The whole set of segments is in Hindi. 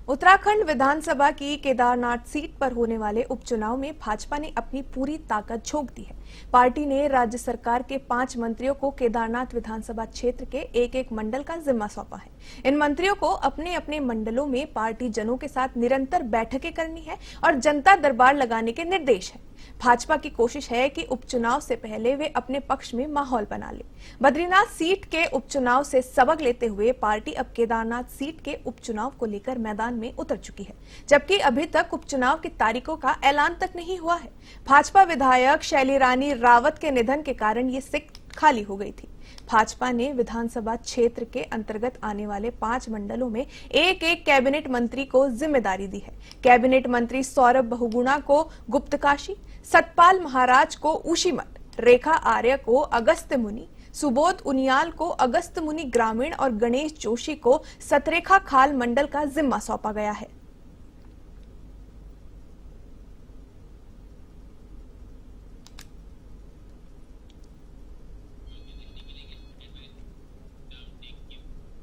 उत्तराखंड विधानसभा की केदारनाथ सीट पर होने वाले उपचुनाव में भाजपा ने अपनी पूरी ताकत झोंक दी है। पार्टी ने राज्य सरकार के 5 मंत्रियों को केदारनाथ विधानसभा क्षेत्र के एक मंडल का जिम्मा सौंपा है। इन मंत्रियों को अपने अपने मंडलों में पार्टी जनों के साथ निरंतर बैठकें करनी है और जनता दरबार लगाने के निर्देश है। भाजपा की कोशिश है कि उपचुनाव से पहले वे अपने पक्ष में माहौल बना ले। बद्रीनाथ सीट के उपचुनाव से सबक लेते हुए पार्टी अब केदारनाथ सीट के उपचुनाव को लेकर मैदान में उतर चुकी है, जबकि अभी तक उपचुनाव की तारीखों का ऐलान तक नहीं हुआ है। भाजपा विधायक शैली रानी रावत के निधन के कारण ये सीट खाली हो गई थी। भाजपा ने विधानसभा क्षेत्र के अंतर्गत आने वाले 5 मंडलों में एक कैबिनेट मंत्री को जिम्मेदारी दी है। कैबिनेट मंत्री सौरभ बहुगुणा को गुप्तकाशी, सतपाल महाराज को ऊशीमठ, रेखा आर्य को अगस्त्य मुनि, सुबोध उनियाल को अगस्त्य मुनि ग्रामीण और गणेश जोशी को सतरेखा खाल मंडल का जिम्मा सौंपा गया है।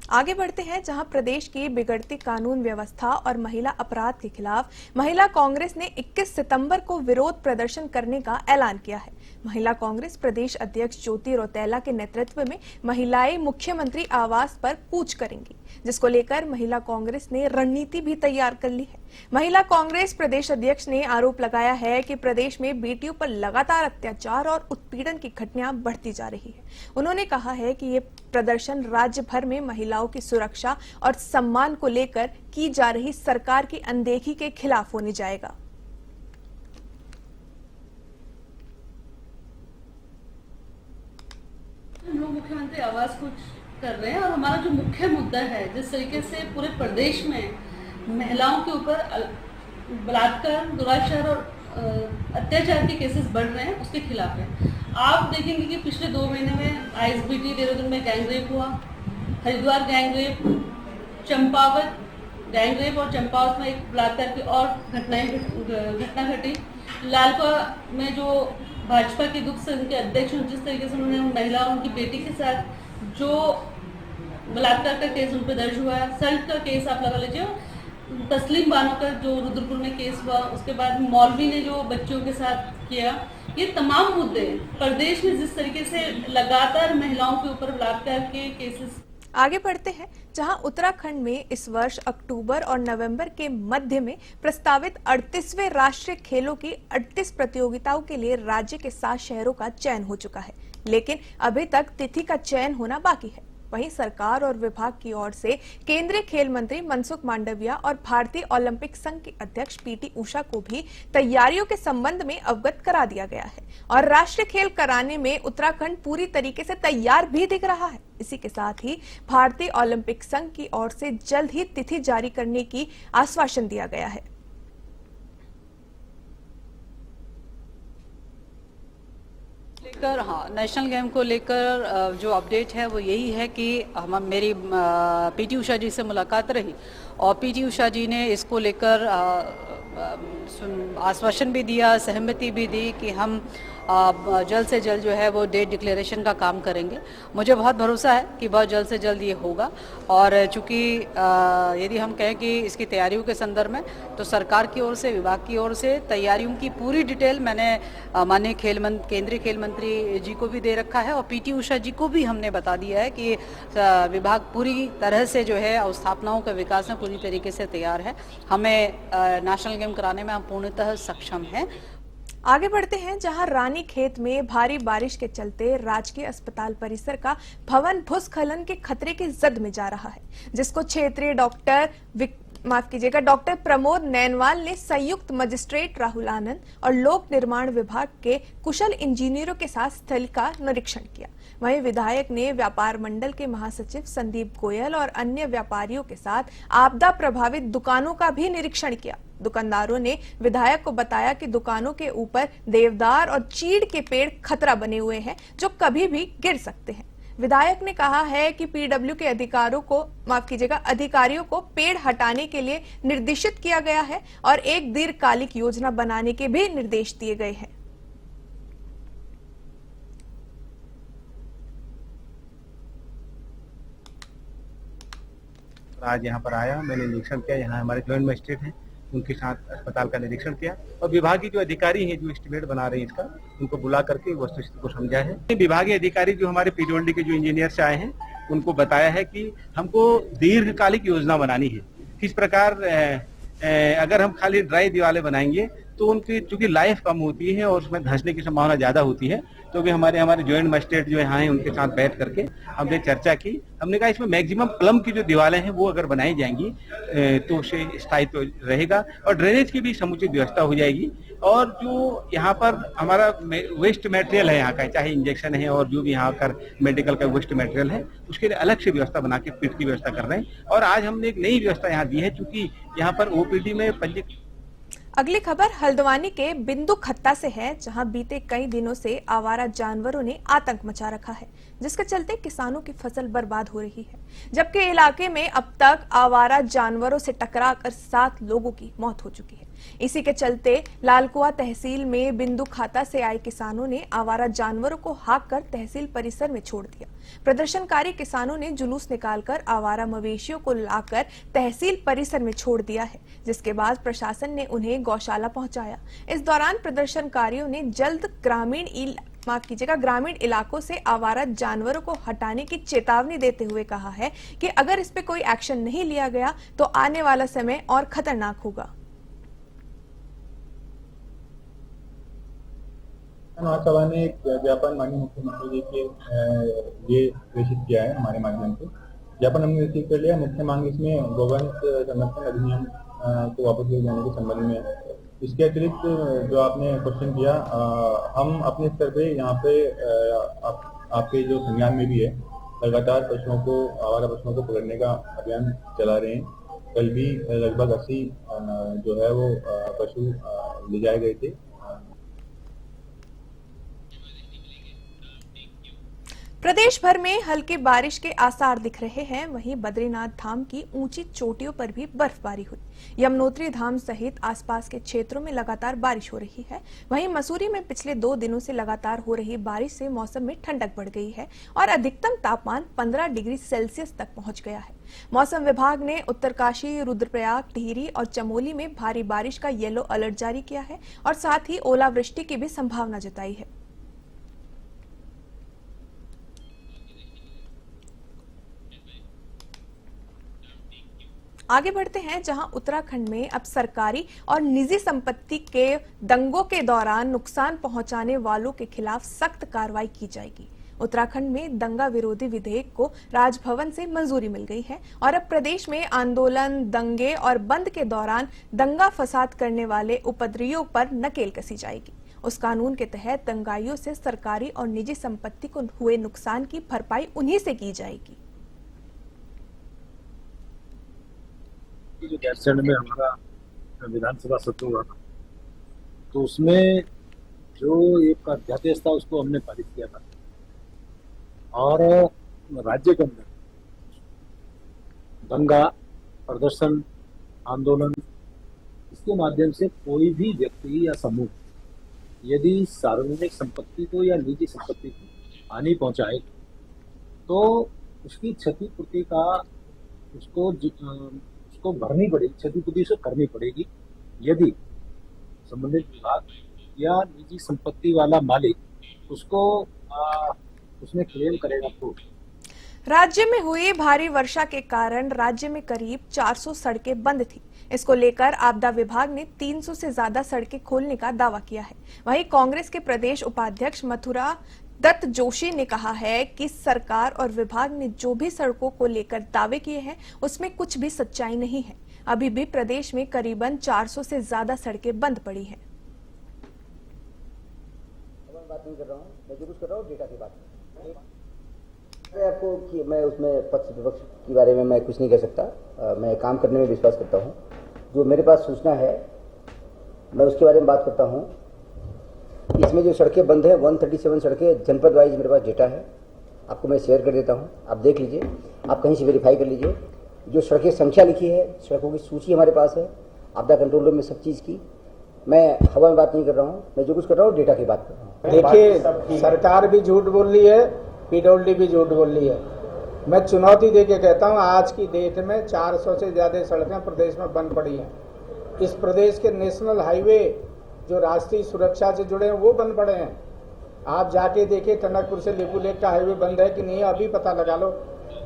आगे बढ़ते हैं, जहां प्रदेश की बिगड़ती कानून व्यवस्था और महिला अपराध के खिलाफ महिला कांग्रेस ने 21 सितंबर को विरोध प्रदर्शन करने का ऐलान किया है। महिला कांग्रेस प्रदेश अध्यक्ष ज्योति रौतेला के नेतृत्व में महिलाएं मुख्यमंत्री आवास पर कूच करेंगी, जिसको लेकर महिला कांग्रेस ने रणनीति भी तैयार कर ली है। महिला कांग्रेस प्रदेश अध्यक्ष ने आरोप लगाया है कि प्रदेश में बेटियों पर लगातार अत्याचार और उत्पीड़न की घटनाएं बढ़ती जा रही है। उन्होंने कहा है कि ये प्रदर्शन राज्य भर में महिलाओं की सुरक्षा और सम्मान को लेकर की जा रही सरकार की अनदेखी के खिलाफ होने जाएगा। हम लोग मुख्यमंत्री आवास कुछ कर रहे हैं और हमारा जो मुख्य मुद्दा है, जिस तरीके से पूरे प्रदेश में महिलाओं के ऊपर बलात्कार, दुराचार और अत्याचार के केसेस बढ़ रहे हैं, उसके खिलाफ है। आप देखेंगे कि पिछले 2 महीने में आईएसबीटी देहरादून में गैंगरेप हुआ, हरिद्वार गैंगरेप, चंपावत गैंगरेप और चंपावत में एक बलात्कार की और घटना घटी। लालका में जो भाजपा के दुख संघ के अध्यक्ष, जिस तरीके से उन्होंने महिला और उनकी बेटी के साथ जो बलात्कार का केस उन पर दर्ज हुआ है, सल्ट का केस आप लगा लीजिए, तस्लीम बानो का जो रुद्रपुर में केस हुआ, उसके बाद मौलवी ने जो बच्चों के साथ किया, ये तमाम मुद्दे प्रदेश में जिस तरीके से लगातार महिलाओं के ऊपर बलात्कार के केसेस। आगे बढ़ते हैं, जहां उत्तराखंड में इस वर्ष अक्टूबर और नवंबर के मध्य में प्रस्तावित 38वें राष्ट्रीय खेलों की 38 प्रतियोगिताओं के लिए राज्य के 7 शहरों का चयन हो चुका है, लेकिन अभी तक तिथि का चयन होना बाकी है। वहीं सरकार और विभाग की ओर से केंद्रीय खेल मंत्री मनसुख मांडविया और भारतीय ओलंपिक संघ के अध्यक्ष पीटी उषा को भी तैयारियों के संबंध में अवगत करा दिया गया है और राष्ट्रीय खेल कराने में उत्तराखंड पूरी तरीके से तैयार भी दिख रहा है। इसी के साथ ही भारतीय ओलंपिक संघ की ओर से जल्द ही तिथि जारी करने की आश्वासन दिया गया है। हाँ, नेशनल गेम को लेकर जो अपडेट है वो यही है कि मेरी पीटी उषा जी से मुलाकात रही और पीटी उषा जी ने इसको लेकर आश्वासन भी दिया, सहमति भी दी कि हम जल्द से जल्द जो है वो डेट डिक्लेरेशन का काम करेंगे। मुझे बहुत भरोसा है कि बहुत जल्द से जल्द ये होगा और चूंकि यदि हम कहें कि इसकी तैयारियों के संदर्भ में, तो सरकार की ओर से, विभाग की ओर से तैयारियों की पूरी डिटेल मैंने माननीय केंद्रीय खेल मंत्री जी को भी दे रखा है और पीटी उषा जी को भी हमने बता दिया है कि विभाग पूरी तरह से जो है अवस्थापनाओं के विकास में पूरी तरीके से तैयार है। हमें नेशनल गेम कराने में हम पूर्णतः सक्षम हैं। आगे बढ़ते हैं, जहां रानीखेत में भारी बारिश के चलते राजकीय अस्पताल परिसर का भवन भूस्खलन के खतरे की जद में जा रहा है, जिसको क्षेत्रीय डॉक्टर प्रमोद नैनवाल ने संयुक्त मजिस्ट्रेट राहुल आनंद और लोक निर्माण विभाग के कुशल इंजीनियरों के साथ स्थल का निरीक्षण किया। वहीं विधायक ने व्यापार मंडल के महासचिव संदीप गोयल और अन्य व्यापारियों के साथ आपदा प्रभावित दुकानों का भी निरीक्षण किया। दुकानदारों ने विधायक को बताया कि दुकानों के ऊपर देवदार और चीड़ के पेड़ खतरा बने हुए हैं, जो कभी भी गिर सकते हैं। विधायक ने कहा है कि पीडब्ल्यू के अधिकारियों को पेड़ हटाने के लिए निर्देशित किया गया है और एक दीर्घकालिक योजना बनाने के भी निर्देश दिए गए हैं। आज यहाँ पर आया, मैंने निरीक्षण किया। यहाँ हमारे जॉइंट मजिस्ट्रेट हैं, उनके साथ अस्पताल का निरीक्षण किया और विभागीय जो अधिकारी हैं जो एस्टिमेट बना रहे हैं इसका, उनको बुला करके वस्तुस्थिति को समझा है। विभागीय अधिकारी जो हमारे पीडब्ल्यूडी के जो इंजीनियर से आए हैं उनको बताया है कि हमको दीर्घकालिक योजना बनानी है। किस प्रकार अगर हम खाली ड्राई दीवारें बनाएंगे तो उनकी चूंकि लाइफ कम होती है और उसमें धंसने की संभावना ज्यादा होती है, तो भी हमारे जॉइंट मजिस्ट्रेट जो यहाँ हैं उनके साथ बैठ करके हमने चर्चा की। हमने कहा इसमें मैक्सिमम प्लम की जो दीवारें हैं वो अगर बनाई जाएंगी तो उससे स्थायित्व रहेगा और ड्रेनेज की भी समुचित व्यवस्था हो जाएगी। और जो यहाँ पर हमारा वेस्ट मटेरियल है यहाँ का, चाहे इंजेक्शन है और जो भी यहाँ का मेडिकल का वेस्ट मटेरियल है, उसके लिए अलग से व्यवस्था बना के पिट की व्यवस्था कर रहे हैं। और आज हमने एक नई व्यवस्था यहाँ दी है, चूंकि यहाँ पर ओपीडी में अगली खबर हल्द्वानी के बिंदु खत्ता से है, जहां बीते कई दिनों से आवारा जानवरों ने आतंक मचा रखा है, जिसके चलते किसानों की फसल बर्बाद हो रही है। जबकि इलाके में अब तक आवारा जानवरों से टकराकर 7 लोगों की मौत हो चुकी है। इसी के चलते लालकुआ तहसील में बिंदु खाता से आए किसानों ने आवारा जानवरों को हाँक कर तहसील परिसर में छोड़ दिया। प्रदर्शनकारी किसानों ने जुलूस निकालकर आवारा मवेशियों को लाकर तहसील परिसर में छोड़ दिया है, जिसके बाद प्रशासन ने उन्हें गौशाला पहुंचाया। इस दौरान प्रदर्शनकारियों ने जल्द ग्रामीण इलाकों से आवारा जानवरों को हटाने की चेतावनी देते हुए कहा है कि अगर इस पे कोई एक्शन नहीं लिया गया तो आने वाला समय और खतरनाक होगा। महासभा ने एक ज्ञापन माननीय मुख्यमंत्री जी के ये प्रेषित किया है। हमारे माध्यम से ज्ञापन हमने रिसीव कर लिया। मुख्य मांग इसमें गोवंश संरक्षण अधिनियम को वापस ले जाने के संबंध में। इसके अतिरिक्त जो आपने क्वेश्चन किया, हम अपने स्तर पे यहाँ पे आपके जो संज्ञान में भी है, लगातार पशुओं को, आवारा पशुओं को पकड़ने का अभियान चला रहे हैं। कल भी लगभग 80 जो है वो पशु ले जाए गए थे। प्रदेश भर में हल्की बारिश के आसार दिख रहे हैं। वहीं बद्रीनाथ धाम की ऊंची चोटियों पर भी बर्फबारी हुई। यमुनोत्री धाम सहित आसपास के क्षेत्रों में लगातार बारिश हो रही है। वहीं मसूरी में पिछले 2 दिनों से लगातार हो रही बारिश से मौसम में ठंडक बढ़ गई है और अधिकतम तापमान 15 डिग्री सेल्सियस तक पहुंच गया है। मौसम विभाग ने उत्तरकाशी, रुद्रप्रयाग, टिहरी और चमोली में भारी बारिश का येलो अलर्ट जारी किया है और साथ ही ओलावृष्टि की भी संभावना जताई है। आगे बढ़ते हैं, जहां उत्तराखंड में अब सरकारी और निजी संपत्ति के दंगों के दौरान नुकसान पहुंचाने वालों के खिलाफ सख्त कार्रवाई की जाएगी। उत्तराखंड में दंगा विरोधी विधेयक को राजभवन से मंजूरी मिल गई है और अब प्रदेश में आंदोलन, दंगे और बंद के दौरान दंगा फसाद करने वाले उपद्रवियों पर नकेल कसी जाएगी। उस कानून के तहत दंगाइयों से सरकारी और निजी संपत्ति को हुए नुकसान की भरपाई उन्हीं से की जाएगी। जो गैरसैंण में हमारा विधानसभा सत्र हुआ तो उसमें जो एक अध्यादेश था उसको हमने पारित किया था और राज्य के अंदर दंगा, प्रदर्शन, आंदोलन, इसके माध्यम से कोई भी व्यक्ति या समूह यदि सार्वजनिक संपत्ति को या निजी संपत्ति को हानि पहुंचाए तो उसकी क्षतिपूर्ति का उसको भरनी पड़ेगी, क्षतिपूर्ति से करनी पड़ेगी। यदि संबंधित विभाग या निजी संपत्ति वाला मालिक उसको उसमें क्लेम करेगा तो। राज्य में हुई भारी वर्षा के कारण राज्य में करीब 400 सड़कें बंद थी। इसको लेकर आपदा विभाग ने 300 से ज्यादा सड़कें खोलने का दावा किया है। वहीं कांग्रेस के प्रदेश उपाध्यक्ष मथुरा दत्त जोशी ने कहा है कि सरकार और विभाग ने जो भी सड़कों को लेकर दावे किए हैं उसमें कुछ भी सच्चाई नहीं है। अभी भी प्रदेश में करीबन 400 से ज्यादा सड़कें बंद पड़ी हैं। मैं बात नहीं कर रहा हूँ, मैं जो कुछ कर रहा हूँ डेटा की बात मैं आपको कि मैं उसमें पक्ष विपक्ष के बारे में मैं कुछ नहीं कह सकता। मैं काम करने में विश्वास करता हूँ। जो मेरे पास सूचना है मैं उसके बारे में बात करता हूँ। इसमें जो सड़कें बंद है 137 सड़कें जनपद वाइज मेरे पास डेटा है, आपको मैं शेयर कर देता हूँ, आप देख लीजिए, आप कहीं से वेरीफाई कर लीजिए। जो सड़कें संख्या लिखी है, सड़कों की सूची हमारे पास है, आपदा कंट्रोल रूम में सब चीज़ की। मैं हवा में बात नहीं कर रहा हूँ, मैं जो कुछ कर रहा हूँ डेटा की बात कर रहा हूँ। देखिए, सरकार भी झूठ बोल रही है, पीडब्ल्यूडी भी झूठ बोल रही है। मैं चुनौती दे के कहता हूँ, आज की डेट में 400 से ज़्यादा सड़कें प्रदेश में बंद पड़ी हैं। इस प्रदेश के नेशनल हाईवे जो राष्ट्रीय सुरक्षा से जुड़े हैं वो बंद पड़े हैं। आप जाके देखिए टनकपुर से लेपू लेक का हाईवे बंद है कि नहीं, अभी पता लगा लो,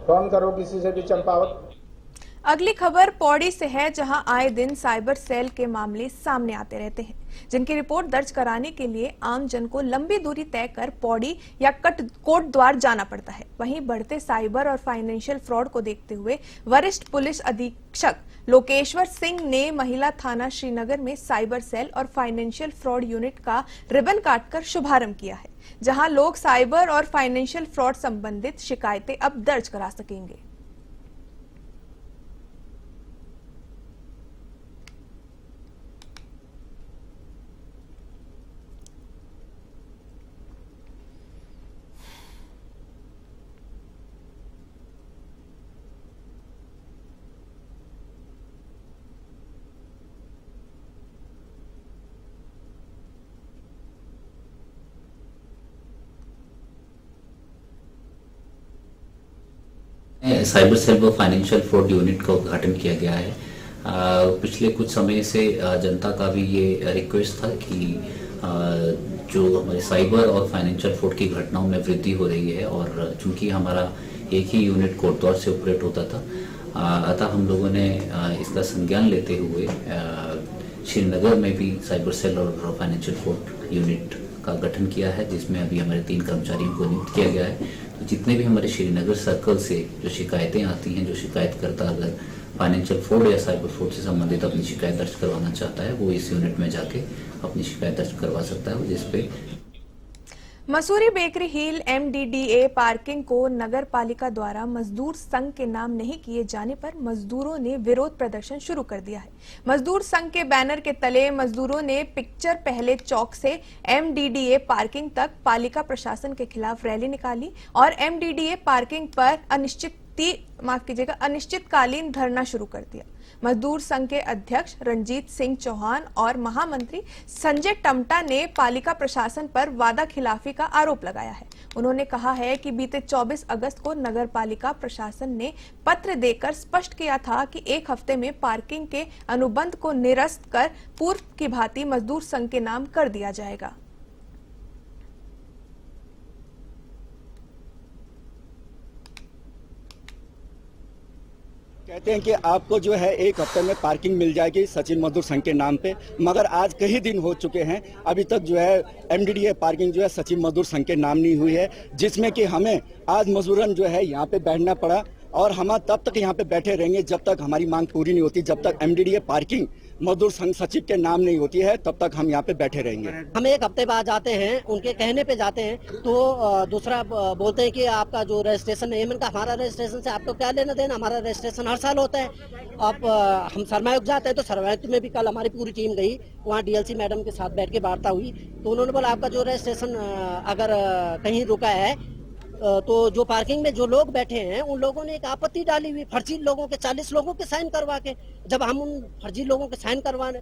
फोन करो किसी से भी चंपावत। अगली खबर पौड़ी से है, जहां आए दिन साइबर सेल के मामले सामने आते रहते हैं, जिनकी रिपोर्ट दर्ज कराने के लिए आम जन को लंबी दूरी तय कर पौड़ी या कोटद्वार जाना पड़ता है। वहीं बढ़ते साइबर और फाइनेंशियल फ्रॉड को देखते हुए वरिष्ठ पुलिस अधीक्षक लोकेश्वर सिंह ने महिला थाना श्रीनगर में साइबर सेल और फाइनेंशियल फ्रॉड यूनिट का रिबन काटकर शुभारंभ किया है, जहां लोग साइबर और फाइनेंशियल फ्रॉड संबंधित शिकायतें अब दर्ज करा सकेंगे। साइबर सेल व फाइनेंशियल फ्रॉड यूनिट का उद्घाटन किया गया है। पिछले कुछ समय से जनता का भी ये रिक्वेस्ट था कि जो हमारे साइबर और फाइनेंशियल फ्रॉड की घटनाओं में वृद्धि हो रही है, और चूंकि हमारा एक ही यूनिट कोटद्वार से ऑपरेट होता था, अतः हम लोगों ने इसका संज्ञान लेते हुए श्रीनगर में भी साइबर सेल और फाइनेंशियल फ्रॉड यूनिट का गठन किया है, जिसमें अभी हमारे 3 कर्मचारियों को नियुक्त किया गया है। तो जितने भी हमारे श्रीनगर सर्कल से जो शिकायतें आती हैं, जो शिकायतकर्ता अगर फाइनेंशियल फ्रॉड या साइबर फ्रॉड से संबंधित अपनी शिकायत दर्ज करवाना चाहता है, वो इस यूनिट में जाके अपनी शिकायत दर्ज करवा सकता है, जिसपे मसूरी बेकरी हिल MDDA पार्किंग को नगर पालिका द्वारा मजदूर संघ के नाम नहीं किए जाने पर मजदूरों ने विरोध प्रदर्शन शुरू कर दिया है। मजदूर संघ के बैनर के तले मजदूरों ने पिक्चर पहले चौक से MDDA पार्किंग तक पालिका प्रशासन के खिलाफ रैली निकाली और MDDA पार्किंग पर अनिश्चितकालीन धरना शुरू कर दिया। मजदूर संघ के अध्यक्ष रंजीत सिंह चौहान और महामंत्री संजय टमटा ने पालिका प्रशासन पर वादा खिलाफी का आरोप लगाया है। उन्होंने कहा है कि बीते 24 अगस्त को नगर पालिका प्रशासन ने पत्र देकर स्पष्ट किया था कि 1 हफ्ते में पार्किंग के अनुबंध को निरस्त कर पूर्व की भांति मजदूर संघ के नाम कर दिया जाएगा। कहते हैं कि आपको जो है 1 हफ्ते में पार्किंग मिल जाएगी सचिन मजदूर संघ के नाम पे, मगर आज कई दिन हो चुके हैं, अभी तक जो है MDDA पार्किंग जो है सचिन मजदूर संघ के नाम नहीं हुई है, जिसमें कि हमें आज मजदूरन जो है यहाँ पे बैठना पड़ा और हम तब तक यहाँ पे बैठे रहेंगे जब तक हमारी मांग पूरी नहीं होती। जब तक MDDA पार्किंग मजदूर संघ सचिव के नाम नहीं होती है तब तक हम यहाँ पे बैठे रहेंगे। हम 1 हफ्ते बाद जाते हैं, उनके कहने पे जाते हैं तो दूसरा बोलते हैं कि आपका जो रजिस्ट्रेशन है, मैंने कहा हमारा रजिस्ट्रेशन से आपको क्या लेना देना, हमारा रजिस्ट्रेशन हर साल होता है। अब हम सरमायुक्त जाते हैं तो सरमायुक्त में भी कल हमारी पूरी टीम गई, वहाँ DLC मैडम के साथ बैठ के वार्ता हुई तो उन्होंने बोला आपका जो रजिस्ट्रेशन अगर कहीं रुका है तो जो पार्किंग में जो लोग बैठे हैं उन लोगों ने एक आपत्ति डाली हुई, फर्जी लोगों के 40 लोगों के साइन करवा के। जब हम उन फर्जी लोगों के साइन करवाने,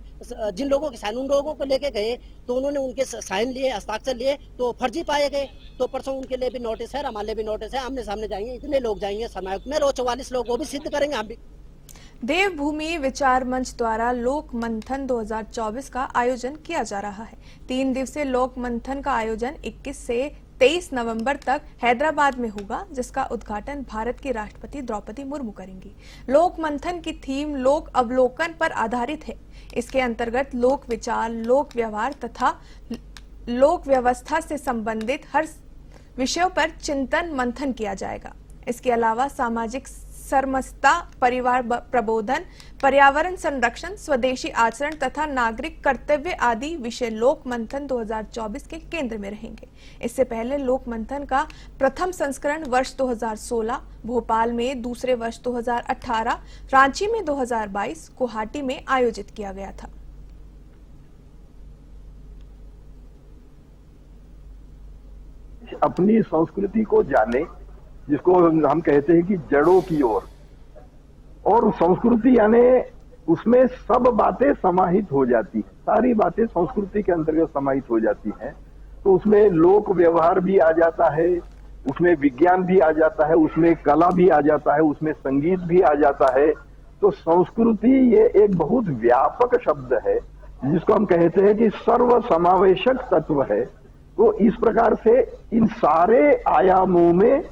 जिन लोगों के साइन उन लोगों को लेके गए तो उन्होंने उनके साइन लिए, हस्ताक्षर लिए तो फर्जी पाए गए। तो परसों उनके लिए भी नोटिस है, हमारे लिए भी नोटिस है, आमने सामने जाएंगे, इतने लोग जाएंगे सरमायुक्त में, रोज 44 लोग वो भी सिद्ध करेंगे हम भी। देवभूमि विचार मंच द्वारा लोक मंथन 2024 का आयोजन किया जा रहा है। 3 दिवसीय लोक मंथन का आयोजन 21 से 23 नवंबर तक हैदराबाद में होगा, जिसका उद्घाटन भारत की राष्ट्रपति द्रौपदी मुर्मू करेंगी। लोक मंथन की थीम लोक अवलोकन पर आधारित है। इसके अंतर्गत लोक विचार, लोक व्यवहार तथा लोक व्यवस्था से संबंधित हर विषयों पर चिंतन मंथन किया जाएगा। इसके अलावा सामाजिक समरसता, परिवार प्रबोधन, पर्यावरण संरक्षण, स्वदेशी आचरण तथा नागरिक कर्तव्य आदि विषय लोक मंथन 2024 के केंद्र में रहेंगे। इससे पहले लोक मंथन का प्रथम संस्करण वर्ष 2016, भोपाल में दूसरे वर्ष 2018, रांची में 2022, गुवाहाटी में आयोजित किया गया था। अपनी संस्कृति को जाने, जिसको हम कहते हैं कि जड़ों की ओर, और संस्कृति यानी उसमें सब बातें समाहित हो जाती, सारी बातें संस्कृति के अंतर्गत समाहित हो जाती हैं। तो उसमें लोक व्यवहार भी आ जाता है, उसमें विज्ञान भी आ जाता है, उसमें कला भी आ जाता है, उसमें संगीत भी आ जाता है। तो संस्कृति ये एक बहुत व्यापक शब्द है जिसको हम कहते हैं कि सर्व समावेशक तत्व है। तो इस प्रकार से इन सारे आयामों में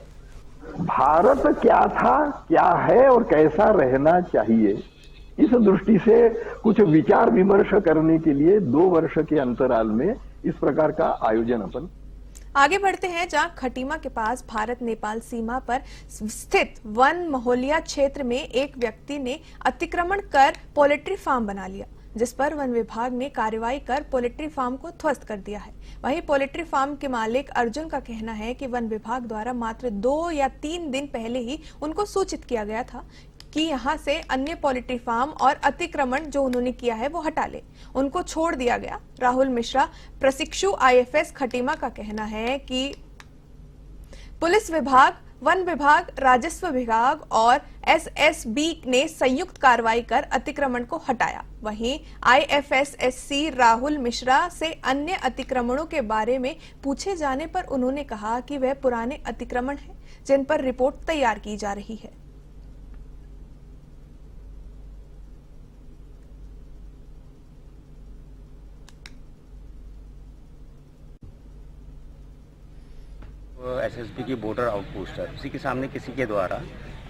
भारत क्या था, क्या है और कैसा रहना चाहिए, इस दृष्टि से कुछ विचार विमर्श करने के लिए 2 वर्ष के अंतराल में इस प्रकार का आयोजन अपन। आगे बढ़ते हैं, जहां खटीमा के पास भारत नेपाल सीमा पर स्थित वन महोलिया क्षेत्र में एक व्यक्ति ने अतिक्रमण कर पोल्ट्री फार्म बना लिया, जिस पर वन विभाग ने कार्रवाई कर पोल्ट्री फार्म को ध्वस्त कर दिया है। वहीं पोल्ट्री फार्म के मालिक अर्जुन का कहना है कि वन विभाग द्वारा मात्र 2 या 3 दिन पहले ही उनको सूचित किया गया था कि यहां से अन्य पोल्ट्री फार्म और अतिक्रमण जो उन्होंने किया है वो हटा ले, उनको छोड़ दिया गया। राहुल मिश्रा, प्रशिक्षु IFS खटीमा का कहना है कि पुलिस विभाग, वन विभाग, राजस्व विभाग और SSB ने संयुक्त कार्रवाई कर अतिक्रमण को हटाया। वहीं IFSSC राहुल मिश्रा से अन्य अतिक्रमणों के बारे में पूछे जाने पर उन्होंने कहा कि वह पुराने अतिक्रमण हैं जिन पर रिपोर्ट तैयार की जा रही है। SSB की बॉर्डर आउटपोस्ट है, उसी के सामने किसी के द्वारा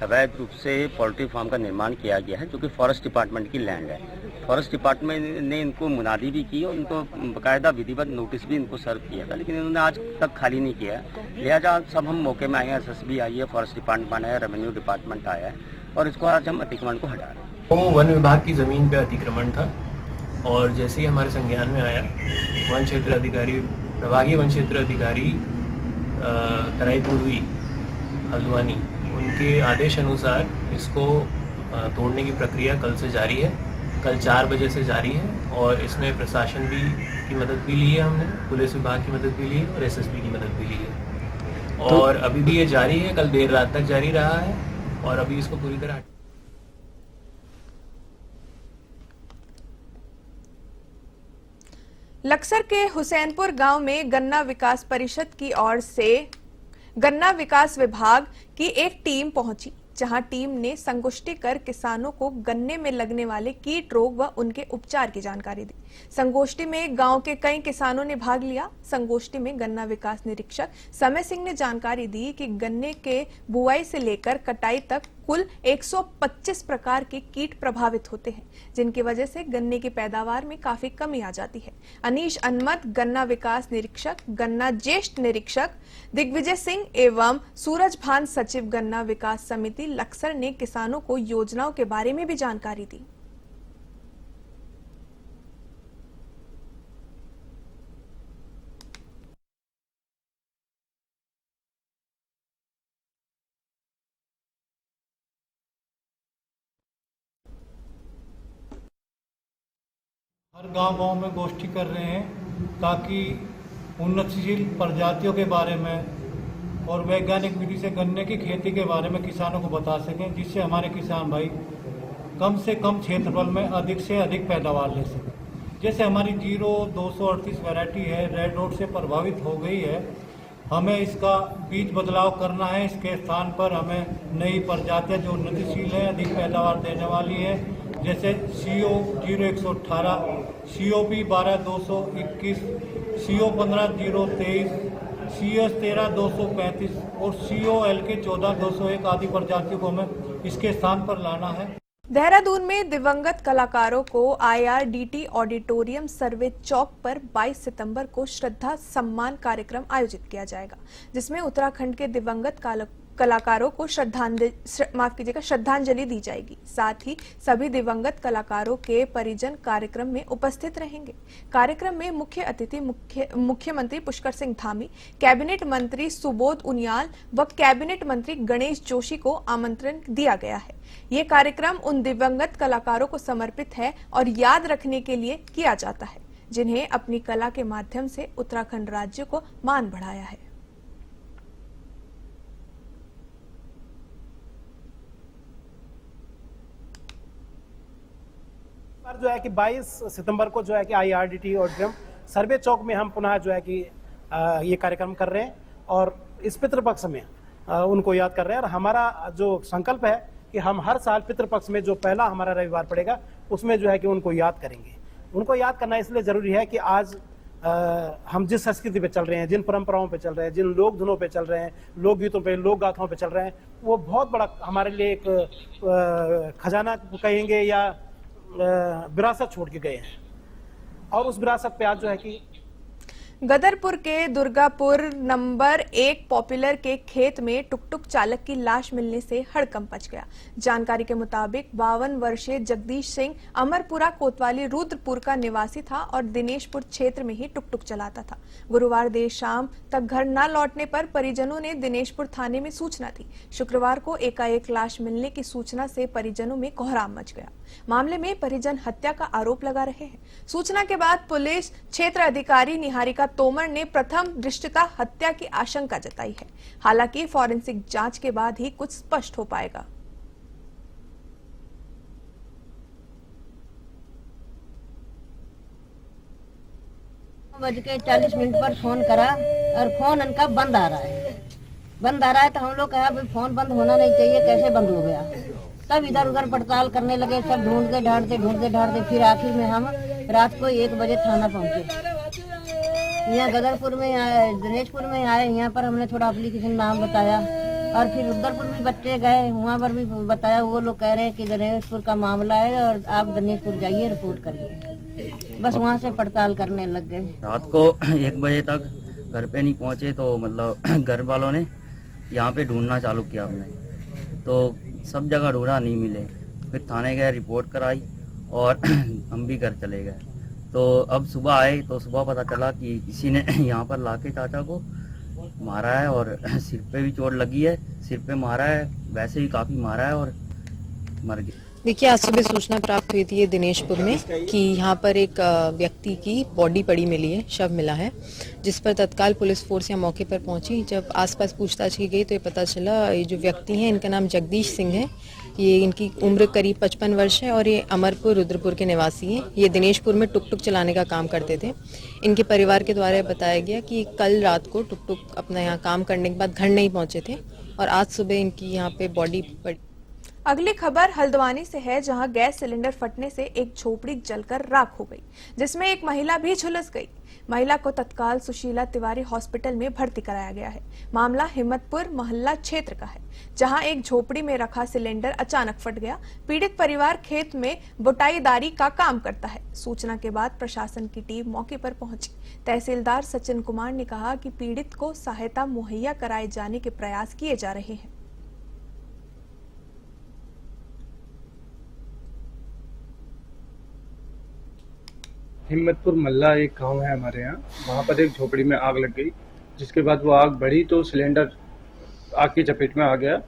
अवैध रूप से पोल्ट्री फार्म का निर्माण किया गया है, जो कि फॉरेस्ट डिपार्टमेंट की लैंड है। फॉरेस्ट डिपार्टमेंट ने इनको मुनादी भी की और इनको बाकायदा विधिवत नोटिस भी इनको सर्व किया था, लेकिन इन्होंने आज तक खाली नहीं किया। लिहाजा सब हम मौके में आए हैं, SSB आई है, फॉरेस्ट डिपार्टमेंट आया है, रेवेन्यू डिपार्टमेंट आया है और इसको आज हम अतिक्रमण को हटा रहे हैं। वन विभाग की ज़मीन पर अतिक्रमण था और जैसे ही हमारे संज्ञान में आया, वन क्षेत्र अधिकारी, प्रभागीय वन क्षेत्र अधिकारी तराई पूर्वी हल्द्वानी, उनके आदेश अनुसार इसको तोड़ने की प्रक्रिया कल से जारी है। कल 4 बजे से जारी है और इसमें प्रशासन की मदद भी ली है, हमने पुलिस विभाग की मदद भी ली है और SSB की मदद भी ली है और अभी भी ये जारी है। कल देर रात तक जारी रहा है और अभी इसको पूरी तरह लक्सर के हुसैनपुर गांव में गन्ना विकास परिषद की ओर से गन्ना विकास विभाग की एक टीम पहुंची, जहां टीम ने संगोष्ठी कर किसानों को गन्ने में लगने वाले कीट रोग व उनके उपचार की जानकारी दी। संगोष्ठी में गांव के कई किसानों ने भाग लिया। संगोष्ठी में गन्ना विकास निरीक्षक समय सिंह ने जानकारी दी कि गन्ने के बुआई से लेकर कटाई तक कुल 125 प्रकार के कीट प्रभावित होते हैं, जिनकी वजह से गन्ने की पैदावार में काफी कमी आ जाती है। अनीश अनमत गन्ना विकास निरीक्षक, गन्ना ज्येष्ठ निरीक्षक दिग्विजय सिंह एवं सूरज भान सचिव गन्ना विकास समिति लक्सर ने किसानों को योजनाओं के बारे में भी जानकारी दी। हर गांव-गांव में गोष्ठी कर रहे हैं ताकि उन्नतशील प्रजातियों के बारे में और वैज्ञानिक विधि से गन्ने की खेती के बारे में किसानों को बता सकें, जिससे हमारे किसान भाई कम से कम क्षेत्रफल में अधिक से अधिक पैदावार ले सकें। जैसे हमारी 0238 वैरायटी है, रेड रोड से प्रभावित हो गई है, हमें इसका बीज बदलाव करना है। इसके स्थान पर हमें नई प्रजातियाँ जो उन्नतिशील है, अधिक पैदावार देने वाली है, जैसे CO 0118, COP 12221, CO 15023, CS 13235 और COLK 14201 आदि प्रजातियों को हमें इसके स्थान पर लाना है। देहरादून में दिवंगत कलाकारों को IRDT ऑडिटोरियम सर्वे चौक पर 22 सितंबर को श्रद्धा सम्मान कार्यक्रम आयोजित किया जाएगा, जिसमें उत्तराखंड के दिवंगत कलाकारों को श्रद्धांजलि दी जाएगी। साथ ही सभी दिवंगत कलाकारों के परिजन कार्यक्रम में उपस्थित रहेंगे। कार्यक्रम में मुख्य अतिथि मुख्यमंत्री पुष्कर सिंह धामी, कैबिनेट मंत्री सुबोध उनियाल व कैबिनेट मंत्री गणेश जोशी को आमंत्रण दिया गया है। ये कार्यक्रम उन दिवंगत कलाकारों को समर्पित है और याद रखने के लिए किया जाता है, जिन्हें अपनी कला के माध्यम से उत्तराखंड राज्य को मान बढ़ाया है। जो है कि 22 सितंबर को जो है कि IRDT ऑडिटोरियम सर्वे चौक में हम पुनः जो है कि ये कार्यक्रम कर रहे हैं और इस पितृपक्ष में उनको याद कर रहे हैं। और हमारा जो संकल्प है कि हम हर साल पितृपक्ष में जो पहला हमारा रविवार पड़ेगा उसमें जो है कि उनको याद करेंगे। उनको याद करना इसलिए जरूरी है कि आज हम जिस संस्कृति पे चल रहे हैं, जिन परंपराओं पे चल रहे हैं, जिन लोक धुनों पे चल रहे हैं, लोकगीतों पे, लोक गाथाओं पे चल रहे हैं, वो बहुत बड़ा हमारे लिए एक खजाना कहेंगे या विरासत छोड़ के गए हैं। और उस विरासत पे आज जो है कि गदरपुर के दुर्गापुर नंबर 1 पॉपुलर के खेत में टुकटुक चालक की लाश मिलने से हड़कंप मच गया। जानकारी के मुताबिक 52 वर्षीय जगदीश सिंह अमरपुरा कोतवाली रुद्रपुर का निवासी था और दिनेशपुर क्षेत्र में ही टुकटुक चलाता था। गुरुवार देर शाम तक घर न लौटने पर परिजनों ने दिनेशपुर थाने में सूचना दी। शुक्रवार को एकाएक लाश मिलने की सूचना से परिजनों में कोहराम मच गया। मामले में परिजन हत्या का आरोप लगा रहे हैं। सूचना के बाद पुलिस क्षेत्र अधिकारी निहारिका तोमर ने प्रथम दृष्टता हत्या की आशंका जताई है। हालांकि फॉरेंसिक जांच के बाद ही कुछ स्पष्ट हो पाएगा। 9:40 पर फोन करा और फोन इनका बंद आ रहा है तो हम लोग कहा भाई फोन बंद होना नहीं चाहिए, कैसे बंद हो गया। तब इधर उधर पड़ताल करने लगे, सब ढूंढते ढांढते फिर आखिर में हम रात को 1 बजे थाना पहुंचे। यहाँ गदरपुर में आए, दिनेशपुर में आए, यहाँ पर हमने थोड़ा एप्लीकेशन नाम बताया और फिर रुद्रपुर भी बच्चे गए, वहाँ पर भी बताया। वो लोग कह रहे हैं कि दिनेशपुर का मामला है और आप दिनेशपुर जाइए रिपोर्ट करिए। बस वहाँ से पड़ताल करने लग गए। रात को 1 बजे तक घर पे नहीं पहुँचे तो मतलब घर वालों ने यहाँ पे ढूंढना चालू किया हमने, तो सब जगह ढूंढा, नहीं मिले। फिर थाने गए, रिपोर्ट कराई और हम भी घर चले गए। तो अब सुबह आए तो सुबह पता चला कि किसी ने यहाँ पर लाके चाचा को मारा है और सिर पे भी चोट लगी है, सिर पे मारा है, वैसे ही काफी मारा है और मर गया। देखिए, आज सुबह सूचना प्राप्त हुई थी दिनेशपुर में कि यहाँ पर एक व्यक्ति की बॉडी पड़ी मिली है, शव मिला है, जिस पर तत्काल पुलिस फोर्स यहाँ मौके पर पहुंची। जब आसपास पूछताछ की गई तो ये पता चला ये जो व्यक्ति हैं इनका नाम जगदीश सिंह है। ये इनकी उम्र करीब 55 वर्ष है और ये अमरपुर रुद्रपुर के निवासी हैं। ये दिनेशपुर में टुकटुक चलाने का काम करते थे। इनके परिवार के द्वारा बताया गया कि कल रात को टुकटुक अपना यहाँ काम करने के बाद घर नहीं पहुँचे थे और आज सुबह इनकी यहाँ पे बॉडी पड़ी। अगली खबर हल्द्वानी से है, जहां गैस सिलेंडर फटने से एक झोपड़ी जलकर राख हो गई, जिसमें एक महिला भी झुलस गई। महिला को तत्काल सुशीला तिवारी हॉस्पिटल में भर्ती कराया गया है। मामला हिम्मतपुर मोहल्ला क्षेत्र का है, जहां एक झोपड़ी में रखा सिलेंडर अचानक फट गया। पीड़ित परिवार खेत में बुटाईदारी का काम करता है। सूचना के बाद प्रशासन की टीम मौके पर पहुंची। तहसीलदार सचिन कुमार ने कहा कि पीड़ित को सहायता मुहैया कराए जाने के प्रयास किए जा रहे हैं। हिम्मतपुर मल्ला एक गांव है हमारे यहाँ, वहाँ पर एक झोपड़ी में आग लग गई, जिसके बाद वो आग बढ़ी तो सिलेंडर आग की चपेट में आ गया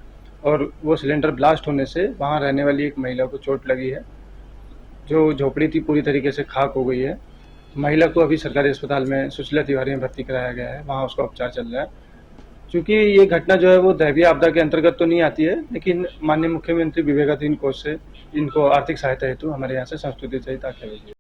और वो सिलेंडर ब्लास्ट होने से वहाँ रहने वाली एक महिला को चोट लगी है। जो झोपड़ी थी पूरी तरीके से खाक हो गई है। महिला को अभी सरकारी अस्पताल में सुशीला तिवारी में भर्ती कराया गया है, वहाँ उसका उपचार चल रहा है। चूँकि ये घटना जो है वो दैवीय आपदा के अंतर्गत तो नहीं आती है, लेकिन माननीय मुख्यमंत्री विवेकाधीन कोष से इनको आर्थिक सहायता हेतु हमारे यहाँ से संस्तुति सहित आख्या भेजी।